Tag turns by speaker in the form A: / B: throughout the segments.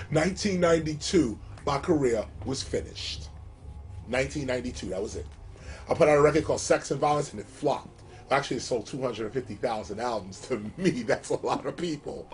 A: 1992, my career was finished. 1992, that was it. I put out a record called Sex and Violence and it flopped. Actually, it sold 250,000 albums. To me, that's a lot of people.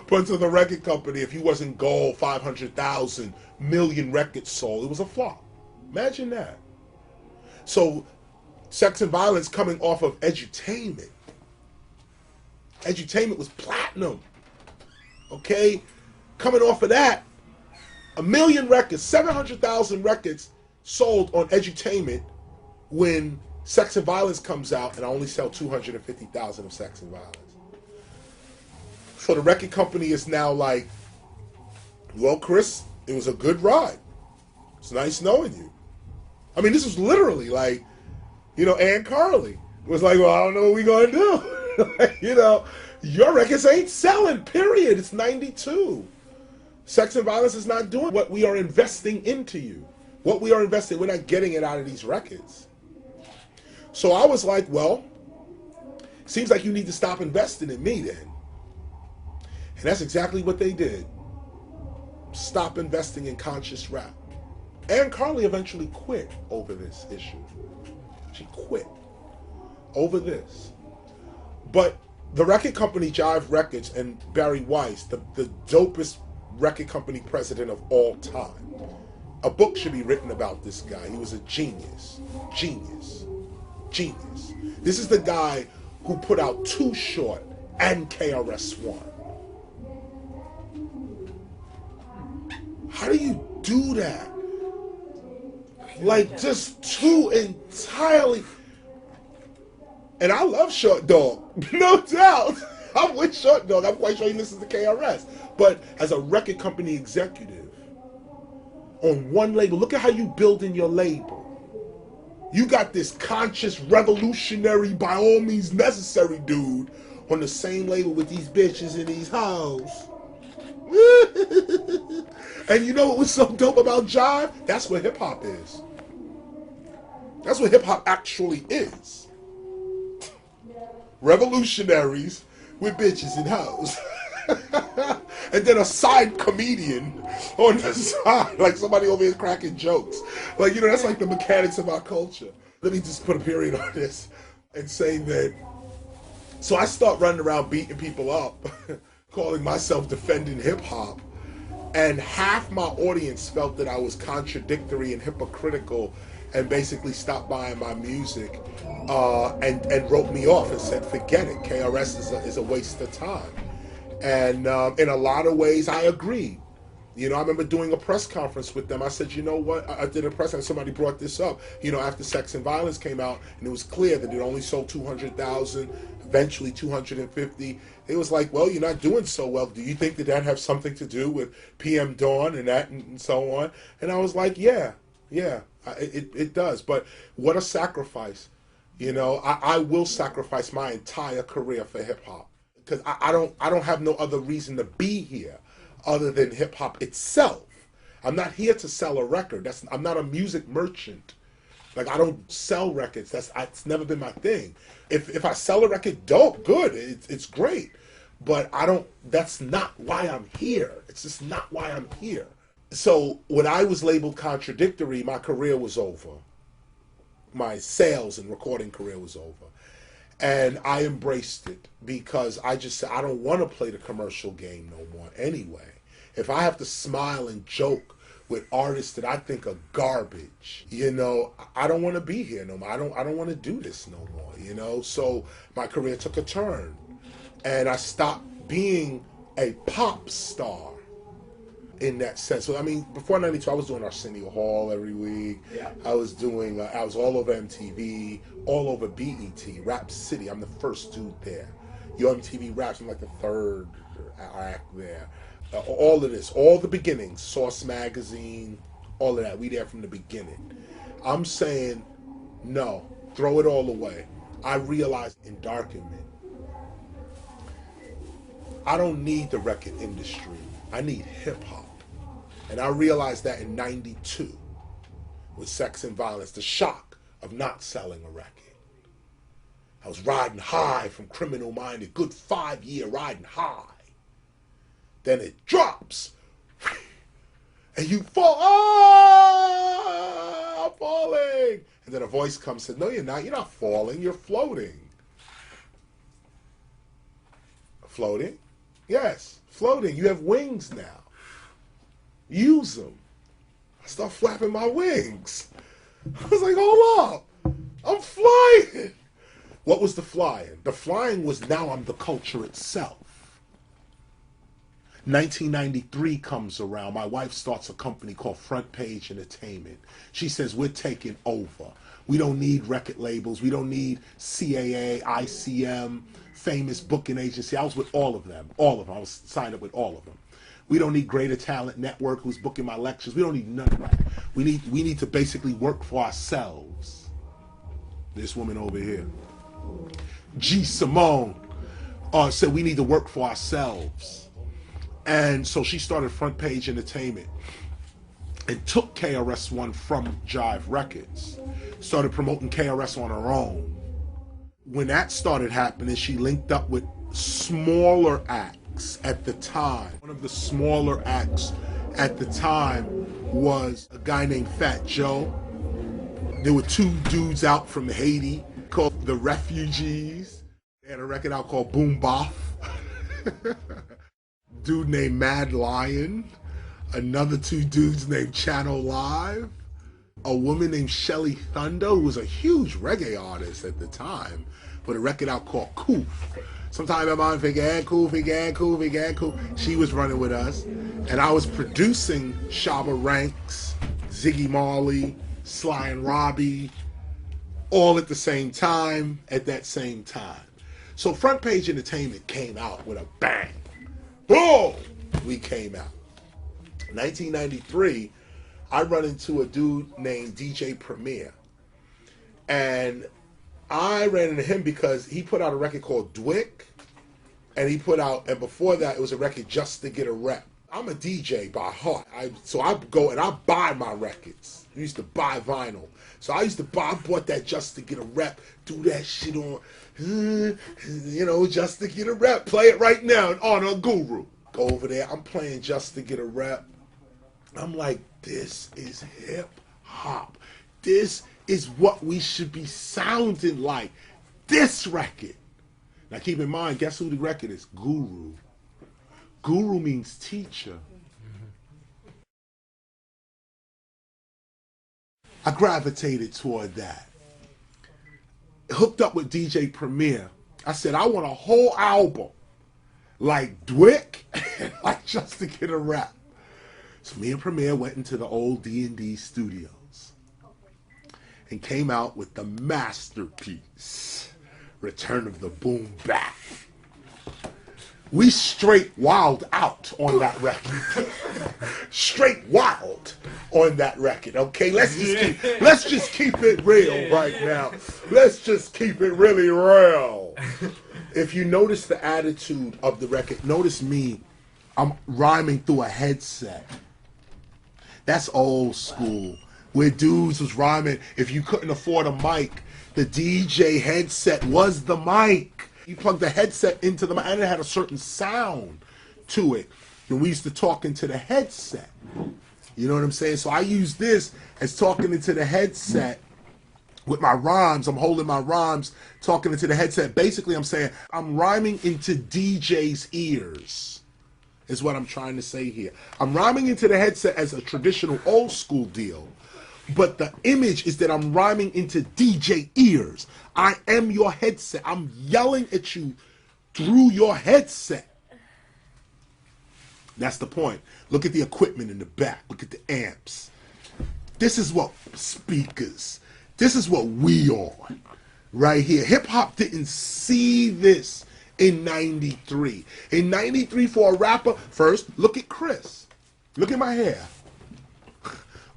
A: But to the record company, if you wasn't gold, 500,000 million records sold, it was a flop. Imagine that. So, Sex and Violence coming off of Edutainment. Edutainment was platinum. Okay? Coming off of that, a million records, 700,000 records sold on Edutainment when Sex and Violence comes out, and I only sell 250,000 of Sex and Violence. So the record company is now like, well, Chris, it was a good ride. It's nice knowing you. I mean, this was literally like, Ann Carly was like, well, I don't know what we're going to do. Your records ain't selling, period. It's 92. Sex and Violence is not doing what we are investing into you. What we are investing, we're not getting it out of these records. So I was like, well, seems like you need to stop investing in me then. And that's exactly what they did. Stop investing in conscious rap. Ann Carly eventually quit over this issue. She quit over this. But the record company Jive Records and Barry Weiss, the dopest record company president of all time, a book should be written about this guy. He was a genius. Genius. Genius. This is the guy who put out Too Short and KRS-One. How do you do that? Like, just two entirely... And I love Short Dog, no doubt. I'm with Short Dog. I'm quite sure he listens to KRS. But as a record company executive, on one label, look at how you building your label. You got this conscious, revolutionary, by all means necessary dude on the same label with these bitches and these hoes. And you know what was so dope about Jive? That's what hip-hop is. That's what hip-hop actually is. Revolutionaries with bitches and hoes. And then a side comedian on the side, like somebody over here cracking jokes. Like, that's like the mechanics of our culture. Let me just put a period on this and say that, so I start running around beating people up, calling myself defending hip-hop, and half my audience felt that I was contradictory and hypocritical and basically stopped buying my music and wrote me off and said, forget it, KRS is a waste of time. And in a lot of ways, I agree. I remember doing a press conference with them. I said, you know what? I did a press conference. Somebody brought this up. After Sex and Violence came out, and it was clear that it only sold 200,000, eventually 250. It was like, well, you're not doing so well. Do you think that has something to do with PM Dawn and that and so on? And I was like, yeah, it does. But what a sacrifice. I will sacrifice my entire career for hip hop. Because I don't have no other reason to be here other than hip hop itself. I'm not here to sell a record. I'm not a music merchant. Like, I don't sell records. It's never been my thing. If I sell a record, dope, good. It's great. But that's not why I'm here. It's just not why I'm here. So when I was labeled contradictory, my career was over. My sales and recording career was over. And I embraced it because I just said, I don't want to play the commercial game no more anyway. If I have to smile and joke with artists that I think are garbage, I don't want to be here no more. I don't want to do this no more, So my career took a turn. And I stopped being a pop star in that sense. So, before 92, I was doing Arsenio Hall every week. Yeah. I was all over MTV, all over BET, Rap City. I'm the first dude there. Yo MTV Raps, I'm like the third act there. All of this, all the beginnings, Source Magazine, all of that. We there from the beginning. I'm saying, no, throw it all away. I realized in Darkenment, I don't need the record industry. I need hip-hop. And I realized that in 92 with Sex and Violence, the shock of not selling a record. I was riding high from Criminal Minded, good 5-year riding high. Then it drops. and you fall. Oh, I'm falling. And then a voice comes and says, no, you're not. You're not falling. You're floating. Floating? Yes, floating. You have wings now. Use them. I start flapping my wings. I was like, hold up. I'm flying. What was the flying? The flying was now I'm the culture itself. 1993 comes around. My wife starts a company called Front Page Entertainment. She says, we're taking over. We don't need record labels. We don't need CAA, ICM, famous booking agency. I was with all of them. All of them. I was signed up with all of them. We don't need Greater Talent Network who's booking my lectures. We don't need none of that. We need to basically work for ourselves. This woman over here, G. Simone, said we need to work for ourselves. And so she started Front Page Entertainment and took KRS-One from Jive Records. Started promoting KRS on her own. When that started happening, she linked up with smaller acts at the time. One of the smaller acts at the time was a guy named Fat Joe. There were two dudes out from Haiti called The Refugees. They had a record out called Boom Boff. Dude named Mad Lion. Another two dudes named Channel Live. A woman named Shelly Thunder, who was a huge reggae artist at the time, put a record out called Koof. Sometimes my mom began Koof. She was running with us. And I was producing Shabba Ranks, Ziggy Marley, Sly and Robbie, all at the same time, at that same time. So Front Page Entertainment came out with a bang. Boom! We came out. 1993, I run into a dude named DJ Premier. And I ran into him because he put out a record called Dwick. And he put out, and before that, it was a record Just to Get a Rep. I'm a DJ by heart. So I go and I buy my records. I used to buy vinyl. So I bought that Just to Get a Rep, do that shit on, Just to Get a Rep. Play it right now on a Guru. Go over there, I'm playing Just to Get a Rep. I'm like, this is hip hop. This is what we should be sounding like. This record. Now keep in mind, guess who the record is? Guru. Guru means teacher. I gravitated toward that. Hooked up with DJ Premier. I said, I want a whole album like Dwick and like Just to Get a Rap. So me and Premier went into the old D&D studios and came out with the masterpiece, Return of the Boom Bap. We straight wild out on that record. Straight wild on that record. Okay, let's just keep it real right now. Let's just keep it really real. If you notice the attitude of the record, notice me. I'm rhyming through a headset. That's old school. Where dudes was rhyming. If you couldn't afford a mic, the DJ headset was the mic. You plug the headset into the mic, and it had a certain sound to it. And we used to talk into the headset. You know what I'm saying? So I use this as talking into the headset with my rhymes. I'm holding my rhymes, talking into the headset. Basically, I'm saying I'm rhyming into DJ's ears, is what I'm trying to say here. I'm rhyming into the headset as a traditional old school deal. But the image is that I'm rhyming into DJ ears. I am your headset. I'm yelling at you through your headset. That's the point. Look at the equipment in the back. Look at the amps. This is what speakers. This is what we on right here. Hip hop didn't see this in 93. In 93 for a rapper, first, look at Chris. Look at my hair.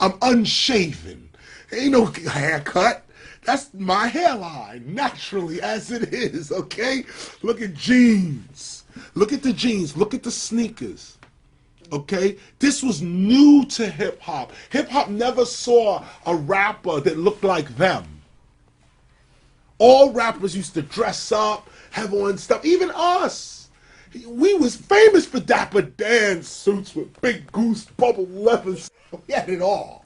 A: I'm unshaven. Ain't no haircut. That's my hairline, naturally as it is, okay? Look at jeans. Look at the jeans. Look at the sneakers, okay? This was new to hip-hop. Hip-hop never saw a rapper that looked like them. All rappers used to dress up, have on stuff. Even us We was famous for Dapper Dan suits with big goose bubble leathers. We had it all.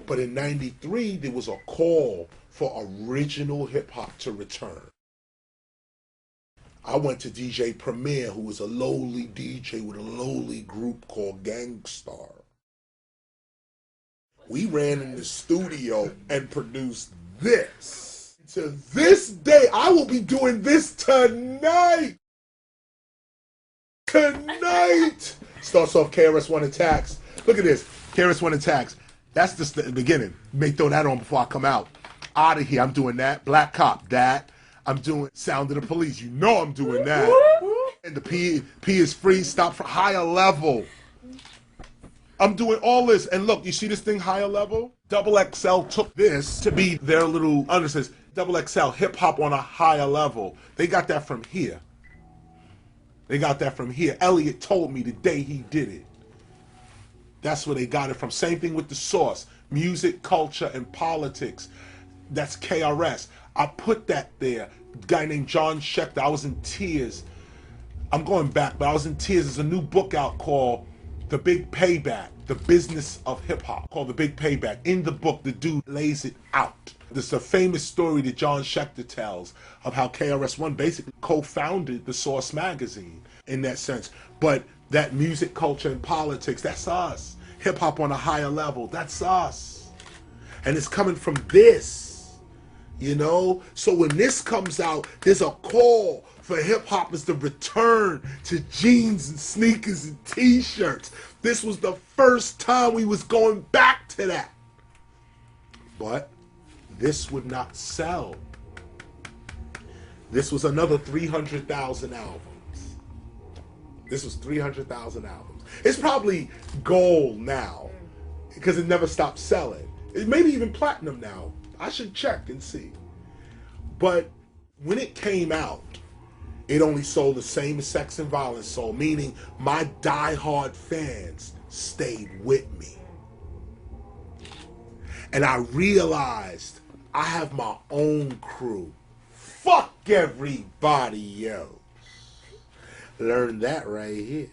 A: But in 93, there was a call for original hip-hop to return. I went to DJ Premier, who was a lowly DJ with a lowly group called Gangstar. We ran in the studio and produced this. To this day, I will be doing this tonight. Tonight! Starts off KRS-One Attacks. Look at this. KRS-One Attacks. That's just the beginning. You may throw that on before I come out. Out of here. I'm doing that. Black Cop. That. I'm doing Sound of the Police. You know I'm doing that. And the P is free. Stop for Higher Level. I'm doing all this. And look, you see this thing, Higher Level? Double XL took this to be their little, undersays, Double XL, hip hop on a higher level. They got that from here. They got that from here. Elliot told me the day he did it. That's where they got it from. Same thing with the source. Music, culture, and politics. That's KRS. I put that there. A guy named John Schechter. I was in tears. I'm going back, but I was in tears. There's a new book out called The Big Payback, The Business of Hip Hop, called The Big Payback. In the book, the dude lays it out. There's a famous story that John Schechter tells of how KRS-One basically co-founded the Source magazine in that sense. But that music, culture, and politics, that's us. Hip hop on a higher level, that's us. And it's coming from this, you know? So when this comes out, there's a call for hip hoppers to return to jeans and sneakers and t-shirts. This was the first time we was going back to that. But this would not sell. This was another 300,000 albums. This was 300,000 albums. It's probably gold now because it never stopped selling. It may be even platinum now. I should check and see. But when it came out, it only sold the same as Sex and Violence sold, meaning my diehard fans stayed with me. And I realized I have my own crew. Fuck everybody else. Learn that right here.